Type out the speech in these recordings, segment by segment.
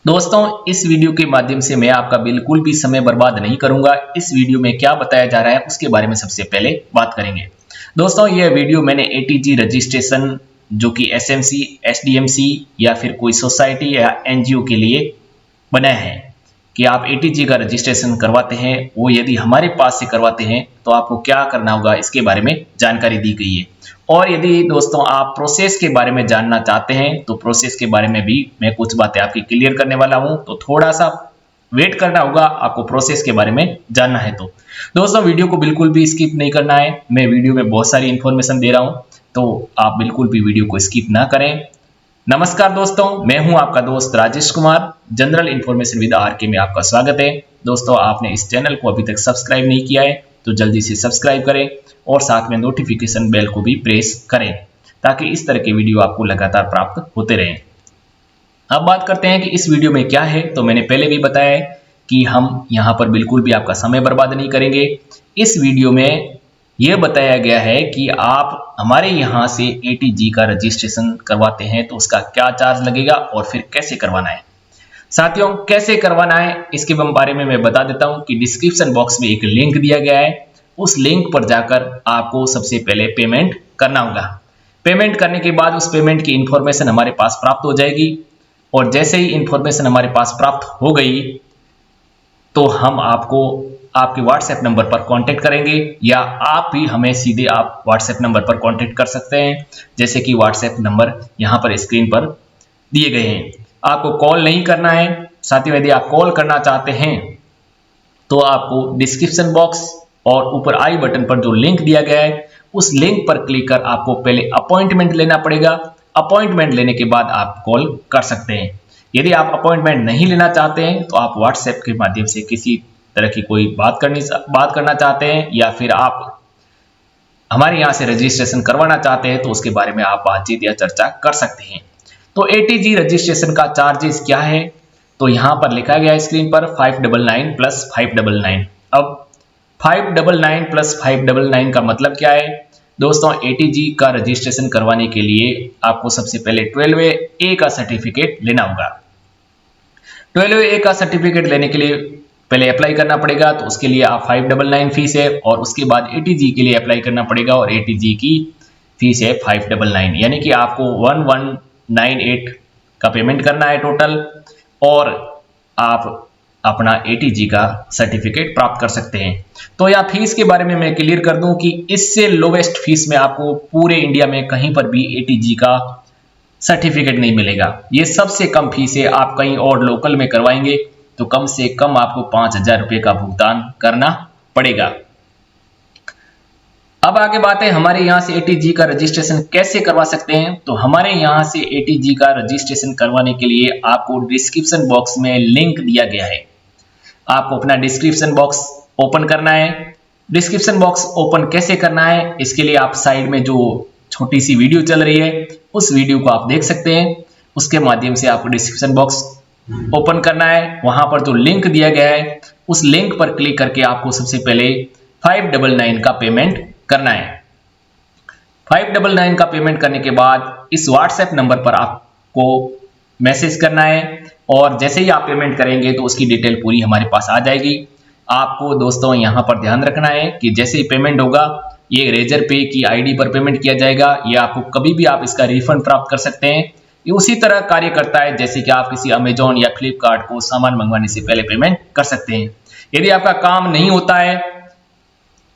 दोस्तों, इस वीडियो के माध्यम से मैं आपका बिल्कुल भी समय बर्बाद नहीं करूंगा। इस वीडियो में क्या बताया जा रहा है उसके बारे में सबसे पहले बात करेंगे। दोस्तों, यह वीडियो मैंने एटीजी रजिस्ट्रेशन जो कि एसएमसी, एसडीएमसी या फिर कोई सोसाइटी या एनजीओ के लिए बनाया है कि आप एटीजी का रजिस्ट्रेशन करवाते हैं, वो यदि हमारे पास से करवाते हैं तो आपको क्या करना होगा इसके बारे में जानकारी दी गई है। और यदि दोस्तों आप प्रोसेस के बारे में जानना चाहते हैं तो प्रोसेस के बारे में भी मैं कुछ बातें आपकी क्लियर करने वाला हूं, तो थोड़ा सा वेट करना होगा आपको प्रोसेस के बारे में जानना है। तो दोस्तों, वीडियो को बिल्कुल भी स्किप नहीं करना है। मैं वीडियो में बहुत सारी इंफॉर्मेशन दे रहा हूं, तो आप बिल्कुल भी वीडियो को स्किप ना करें। नमस्कार दोस्तों, मैं हूं आपका दोस्त Rajesh Kumar. General information with RK में आपका स्वागत है। दोस्तों, आपने इस चैनल को अभी तक सब्सक्राइब नहीं किया है तो जल्दी से सब्सक्राइब करें और साथ में नोटिफिकेशन बेल को भी प्रेस करें ताकि इस तरह के वीडियो आपको लगातार प्राप्त होते रहें। अब बात करते हैं कि इस वीडियो में क्या है। तो मैंने पहले भी बताया है कि हम यहाँ पर बिल्कुल भी आपका समय बर्बाद नहीं करेंगे। इस वीडियो में यह बताया गया है कि आप हमारे यहाँ से एटीजी का रजिस्ट्रेशन करवाते हैं तो उसका क्या चार्ज लगेगा और फिर कैसे करवाना है। साथियों, कैसे करवाना है इसके बारे में मैं बता देता हूं कि डिस्क्रिप्शन बॉक्स में एक लिंक दिया गया है। उस लिंक पर जाकर आपको सबसे पहले पेमेंट करना होगा। पेमेंट करने के बाद उस पेमेंट की इंफॉर्मेशन हमारे पास प्राप्त हो जाएगी और जैसे ही इंफॉर्मेशन हमारे पास प्राप्त हो गई तो हम आपको आपके व्हाट्सएप नंबर पर कांटेक्ट करेंगे या आप भी हमें सीधे आप व्हाट्सएप नंबर पर कांटेक्ट कर सकते हैं, जैसे कि व्हाट्सएप नंबर यहाँ पर स्क्रीन पर दिए गए हैं। आपको कॉल नहीं करना है। साथियों, यदि आप कॉल करना चाहते हैं तो आपको डिस्क्रिप्शन बॉक्स और ऊपर आई बटन पर जो लिंक दिया गया है उस लिंक पर क्लिक कर आपको पहले अपॉइंटमेंट लेना पड़ेगा। अपॉइंटमेंट लेने के बाद आप कॉल कर सकते हैं। यदि आप अपॉइंटमेंट नहीं लेना चाहते हैं तो आप व्हाट्सएप के माध्यम से किसी तरह की कोई बात करना चाहते हैं या फिर आप हमारे यहाँ से रजिस्ट्रेशन करवाना चाहते हैं तो उसके बारे में आप बातचीत या चर्चा कर सकते हैं। तो एटीजी रजिस्ट्रेशन का चार्जेस क्या है, तो यहाँ पर लिखा गया है स्क्रीन पर 599 प्लस 599। अब 599 प्लस 599 का मतलब क्या है दोस्तों? एटीजी का रजिस्ट्रेशन करवाने के लिए आपको सबसे पहले 12A का सर्टिफिकेट लेना होगा। 12A का सर्टिफिकेट लेने के लिए पहले अप्लाई करना पड़ेगा, तो उसके लिए आप 599 फीस है और उसके बाद एटीजी के लिए अप्लाई करना पड़ेगा और एटीजी की फीस है 599, यानी कि आपको 1198 का पेमेंट करना है टोटल और आप अपना एटीजी का सर्टिफिकेट प्राप्त कर सकते हैं। तो यह फीस के बारे में मैं क्लियर कर दूं कि इससे लोवेस्ट फीस में आपको पूरे इंडिया में कहीं पर भी एटीजी का सर्टिफिकेट नहीं मिलेगा। ये सबसे कम फीस है। आप कहीं और लोकल में करवाएंगे तो कम से कम आपको 5000 रुपये का भुगतान करना पड़ेगा। अब आगे बात है हमारे यहाँ से एटीजी का रजिस्ट्रेशन कैसे करवा सकते हैं। तो हमारे यहाँ से एटीजी का रजिस्ट्रेशन करवाने के लिए आपको डिस्क्रिप्शन बॉक्स में लिंक दिया गया है। आपको अपना डिस्क्रिप्शन बॉक्स ओपन करना है। डिस्क्रिप्शन बॉक्स ओपन कैसे करना है इसके लिए आप साइड में जो छोटी सी वीडियो चल रही है उस वीडियो को आप देख सकते हैं। उसके माध्यम से आपको डिस्क्रिप्शन बॉक्स ओपन करना है। वहां पर जो लिंक दिया गया है उस लिंक पर क्लिक करके आपको सबसे पहले 599 का पेमेंट करना है। 599 का पेमेंट करने के बाद इस व्हाट्सएप नंबर पर आपको मैसेज करना है और जैसे ही आप पेमेंट करेंगे तो उसकी डिटेल पूरी हमारे पास आ जाएगी। आपको दोस्तों यहाँ पर ध्यान रखना है कि जैसे ही पेमेंट होगा ये रेजर पे की आईडी पर पेमेंट किया जाएगा। ये आपको कभी भी आप इसका रिफंड प्राप्त कर सकते हैं। ये उसी तरह कार्य करता है जैसे कि आप किसी अमेजॉन या फ्लिपकार्ट को सामान मंगवाने से पहले पेमेंट कर सकते हैं। यदि आपका काम नहीं होता है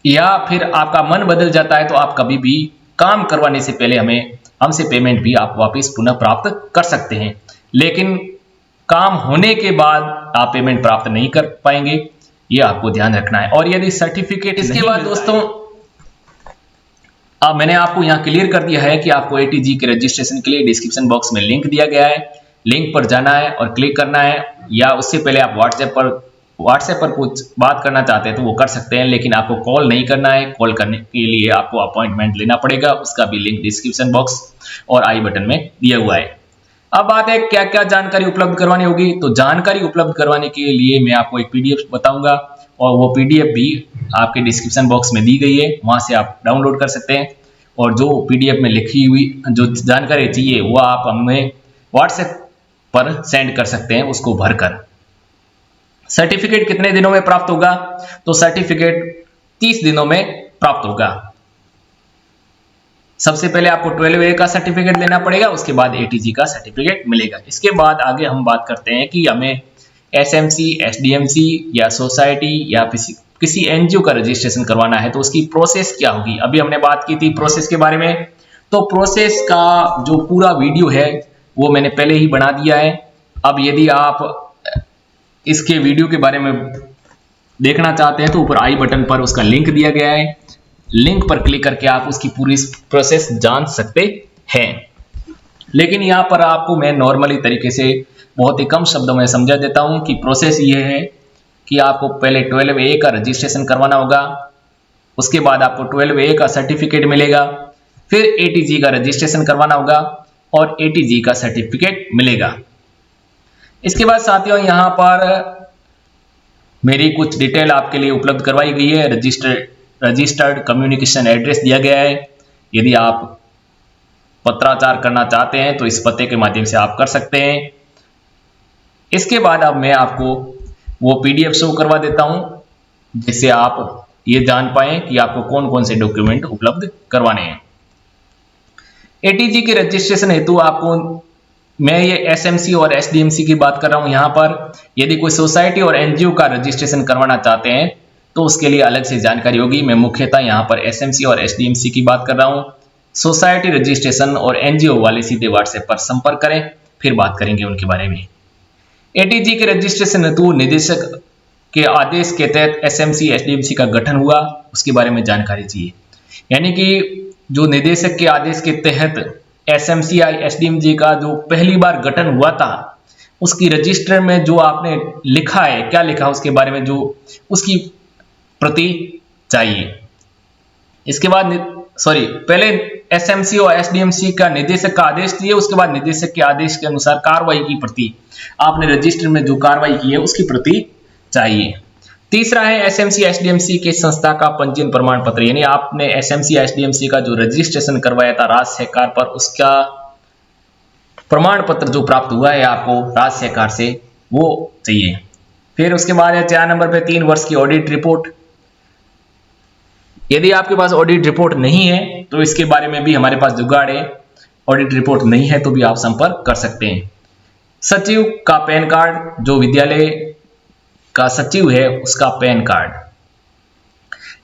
या फिर आपका मन बदल जाता है तो आप कभी भी काम करवाने से पहले हमसे पेमेंट भी आप वापस पुनः प्राप्त कर सकते हैं, लेकिन काम होने के बाद आप पेमेंट प्राप्त नहीं कर पाएंगे। ये आपको ध्यान रखना है। और यदि सर्टिफिकेट इसके बाद दोस्तों अब मैंने आपको यहाँ क्लियर कर दिया है कि आपको एटीजी के रजिस्ट्रेशन के लिए डिस्क्रिप्शन बॉक्स में लिंक दिया गया है। लिंक पर जाना है और क्लिक करना है, या उससे पहले आप व्हाट्सएप पर कुछ बात करना चाहते हैं तो वो कर सकते हैं, लेकिन आपको कॉल नहीं करना है। कॉल करने के लिए आपको अपॉइंटमेंट लेना पड़ेगा। उसका भी लिंक डिस्क्रिप्शन बॉक्स और आई बटन में दिया हुआ है। अब बात है क्या क्या जानकारी उपलब्ध करवानी होगी। तो जानकारी उपलब्ध करवाने के लिए मैं आपको एक पीडीएफ बताऊंगा और वो पीडीएफ भी आपके डिस्क्रिप्शन बॉक्स में दी गई है, वहां से आप डाउनलोड कर सकते हैं। और जो पीडीएफ में लिखी हुई जो जानकारी चाहिए वो आप हमें व्हाट्सएप पर सेंड कर सकते हैं उसको भरकर। सर्टिफिकेट कितने दिनों में प्राप्त होगा? तो सर्टिफिकेट 30 दिनों में प्राप्त होगा। सबसे पहले आपको 12A का सर्टिफिकेट लेना पड़ेगा, उसके बाद ATG का सर्टिफिकेट मिलेगा। इसके बाद आगे हम बात करते हैं कि हमें SMC, SDMC या सोसाइटी या किसी NGO का रजिस्ट्रेशन करवाना है तो उसकी प्रोसेस क्या होगी। अभी हमने बात की थी प्रोसेस के बारे में, तो प्रोसेस का जो पूरा वीडियो है वो मैंने पहले ही बना दिया है। अब यदि आप इसके वीडियो के बारे में देखना चाहते हैं तो ऊपर आई बटन पर उसका लिंक दिया गया है, लिंक पर क्लिक करके आप उसकी पूरी प्रोसेस जान सकते हैं। लेकिन यहाँ पर आपको मैं नॉर्मली तरीके से बहुत ही कम शब्दों में समझा देता हूँ कि प्रोसेस ये है कि आपको पहले 12A का रजिस्ट्रेशन करवाना होगा, उसके बाद आपको 12A का सर्टिफिकेट मिलेगा, फिर ATG का रजिस्ट्रेशन करवाना होगा और ATG का सर्टिफिकेट मिलेगा। इसके बाद साथियों यहाँ पर मेरी कुछ डिटेल आपके लिए उपलब्ध करवाई गई है। रजिस्टर्ड कम्युनिकेशन एड्रेस दिया गया है। यदि आप पत्राचार करना चाहते हैं तो इस पते के माध्यम से आप कर सकते हैं। इसके बाद अब मैं आपको वो PDF शो करवा देता हूं जिससे आप ये जान पाएं कि आपको कौन कौन से डॉक्यूमेंट उपलब्ध करवाने हैं। ATG के रजिस्ट्रेशन हेतु आपको, मैं ये SMC और SDMC की बात कर रहा हूं यहाँ पर, यदि कोई सोसाइटी और NGO का रजिस्ट्रेशन करवाना चाहते हैं तो उसके लिए अलग से जानकारी होगी। मैं मुख्यतः यहाँ पर SMC और SDMC की बात कर रहा हूँ। सोसाइटी रजिस्ट्रेशन और NGO वाले सीधे WhatsApp पर संपर्क करें, फिर बात करेंगे उनके बारे में। ATG के रजिस्ट्रेशन हेतु निदेशक के आदेश के तहत SMC SDMC का गठन हुआ, उसके बारे में जानकारी चाहिए। यानी कि जो निदेशक के आदेश के तहत SMC या SDMC का जो पहली बार गठन हुआ था उसकी रजिस्टर में जो आपने लिखा है, क्या लिखा उसके बारे में जो उसकी प्रति चाहिए। इसके बाद पहले SMC और SDMC का निदेशक का आदेश दिए, उसके बाद निदेशक के आदेश के अनुसार कार्रवाई की प्रति, आपने रजिस्टर में जो कार्रवाई की है उसकी प्रति चाहिए। तीसरा है SMC SDMC के संस्था का पंजीयन प्रमाण पत्र, यानी आपने SMC SDMC का जो रजिस्ट्रेशन करवाया था राज्य सरकार पर, उसका प्रमाण पत्र जो प्राप्त हुआ है आपको राज्य सरकार से, वो चाहिए। फिर उसके बाद है 4 नंबर पे 3 वर्ष की ऑडिट रिपोर्ट। यदि आपके पास ऑडिट रिपोर्ट नहीं है तो इसके बारे में भी हमारे पास जुगाड़ है। ऑडिट रिपोर्ट नहीं है तो भी आप संपर्क कर सकते हैं। सचिव का पैन कार्ड, जो विद्यालय का सचिव है उसका पैन कार्ड।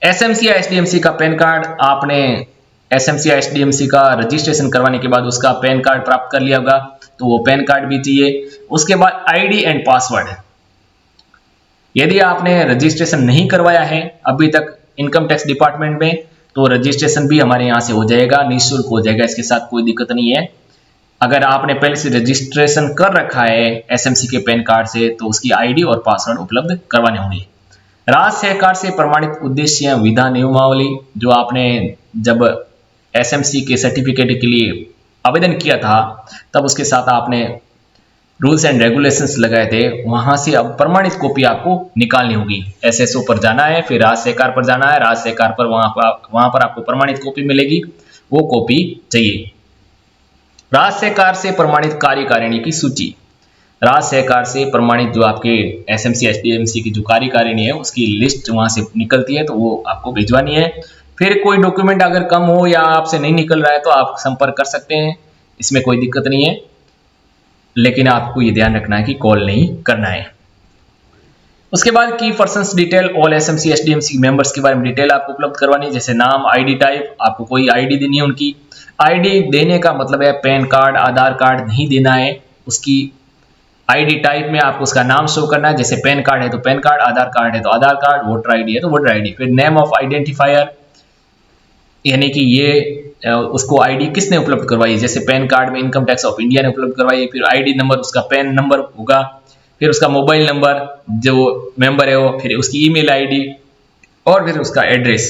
SMC या SDMC का पैन कार्ड, आपने SMC या SDMC का रजिस्ट्रेशन करवाने के बाद उसका पैन कार्ड प्राप्त कर लिया होगा तो वो पैन कार्ड भी चाहिए। उसके बाद ID एंड पासवर्ड। यदि आपने रजिस्ट्रेशन नहीं करवाया है अभी तक इनकम टैक्स डिपार्टमेंट में तो रजिस्ट्रेशन भी हमारे यहाँ से हो जाएगा, निःशुल्क हो जाएगा, इसके साथ कोई दिक्कत नहीं है। अगर आपने पहले से रजिस्ट्रेशन कर रखा है SMC के पैन कार्ड से तो उसकी ID और पासवर्ड उपलब्ध करवाने होंगे। राज्य सरकार से प्रमाणित उद्देश्य विधा नियमावली, जो आपने जब SMC के सर्टिफिकेट के लिए आवेदन किया था तब उसके साथ आपने रूल्स एंड रेगुलेशंस लगाए थे, वहां से अब प्रमाणित कॉपी आपको निकालनी होगी। SSO पर जाना है, फिर राज्य सरकार पर जाना है, राज्य सरकार पर वहां पर आपको प्रमाणित कॉपी मिलेगी, वो कॉपी चाहिए। राज्य सरकार से प्रमाणित कार्यकारिणी की सूची। राज्य सरकार से प्रमाणित जो आपके SMC SDMC की जो कार्यकारिणी है उसकी लिस्ट वहां से निकलती है तो वो आपको भिजवानी है। फिर कोई डॉक्यूमेंट अगर कम हो या आपसे नहीं निकल रहा है तो आप संपर्क कर सकते हैं, इसमें कोई दिक्कत नहीं है, लेकिन आपको ये ध्यान रखना है कि कॉल नहीं करना है। उसके बाद की persons detail, all SMC SDMC members के बारे में डिटेल आपको उपलब्ध करवानी है, जैसे नाम, ID टाइप, आपको कोई ID देनी है उनकी। ID देने का मतलब है पैन कार्ड, आधार कार्ड नहीं देना है, उसकी ID टाइप में आपको उसका नाम शो करना है, जैसे पैन कार्ड है तो पैन कार्ड, आधार कार्ड है तो आधार कार्ड, वोटर ID है तो वोटर ID। फिर नेम ऑफ आइडेंटिफायर, यानी कि ये उसको ID किसने उपलब्ध करवाई, जैसे पैन कार्ड में इनकम टैक्स ऑफ इंडिया ने उपलब्ध करवाई। फिर ID नंबर, उसका पैन नंबर होगा, फिर उसका मोबाइल नंबर जो मेंबर है वो, फिर उसकी ईमेल ID और फिर उसका एड्रेस।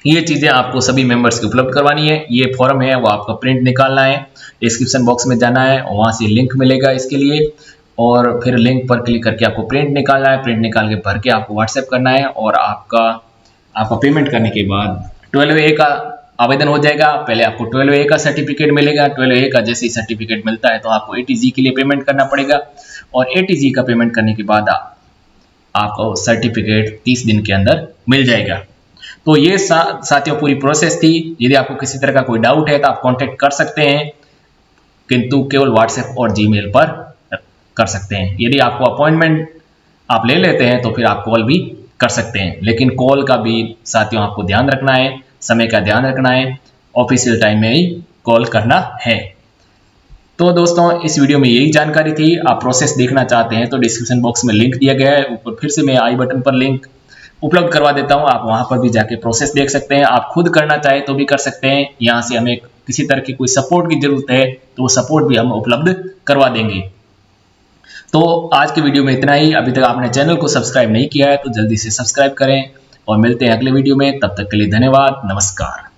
ये चीज़ें आपको सभी मेंबर्स की उपलब्ध करवानी है। ये फॉर्म है वो आपका प्रिंट निकालना है, डिस्क्रिप्शन बॉक्स में जाना है और वहाँ से लिंक मिलेगा इसके लिए, और फिर लिंक पर क्लिक करके आपको प्रिंट निकालना है। प्रिंट निकाल के भर के आपको व्हाट्सएप करना है और आपका पेमेंट करने के बाद 12A का आवेदन हो जाएगा। पहले आपको 12A का सर्टिफिकेट मिलेगा। 12A का जैसे ही सर्टिफिकेट मिलता है तो आपको ATG के लिए पेमेंट करना पड़ेगा, और ATG का पेमेंट करने के बाद आपको सर्टिफिकेट 30 दिन के अंदर मिल जाएगा। तो ये साथियों पूरी प्रोसेस थी। यदि आपको किसी तरह का कोई डाउट है तो आप कांटेक्ट कर सकते हैं, किंतु केवल व्हाट्सएप और जीमेल पर कर सकते हैं। यदि आपको अपॉइंटमेंट आप ले लेते हैं तो फिर आप कॉल भी कर सकते हैं, लेकिन कॉल का भी साथियों आपको ध्यान रखना है, समय का ध्यान रखना है, ऑफिशियल टाइम में ही कॉल करना है। तो दोस्तों इस वीडियो में यही जानकारी थी। आप प्रोसेस देखना चाहते हैं तो डिस्क्रिप्शन बॉक्स में लिंक दिया गया है, ऊपर फिर से मैं आई बटन पर लिंक उपलब्ध करवा देता हूं। आप वहां पर भी जाके प्रोसेस देख सकते हैं। आप खुद करना चाहे तो भी कर सकते हैं। यहां से हमें किसी तरह की कोई सपोर्ट की जरूरत है तो वो सपोर्ट भी हम उपलब्ध करवा देंगे। तो आज के वीडियो में इतना ही। अभी तक आपने चैनल को सब्सक्राइब नहीं किया है तो जल्दी से सब्सक्राइब करें, और मिलते हैं अगले वीडियो में। तब तक के लिए धन्यवाद, नमस्कार।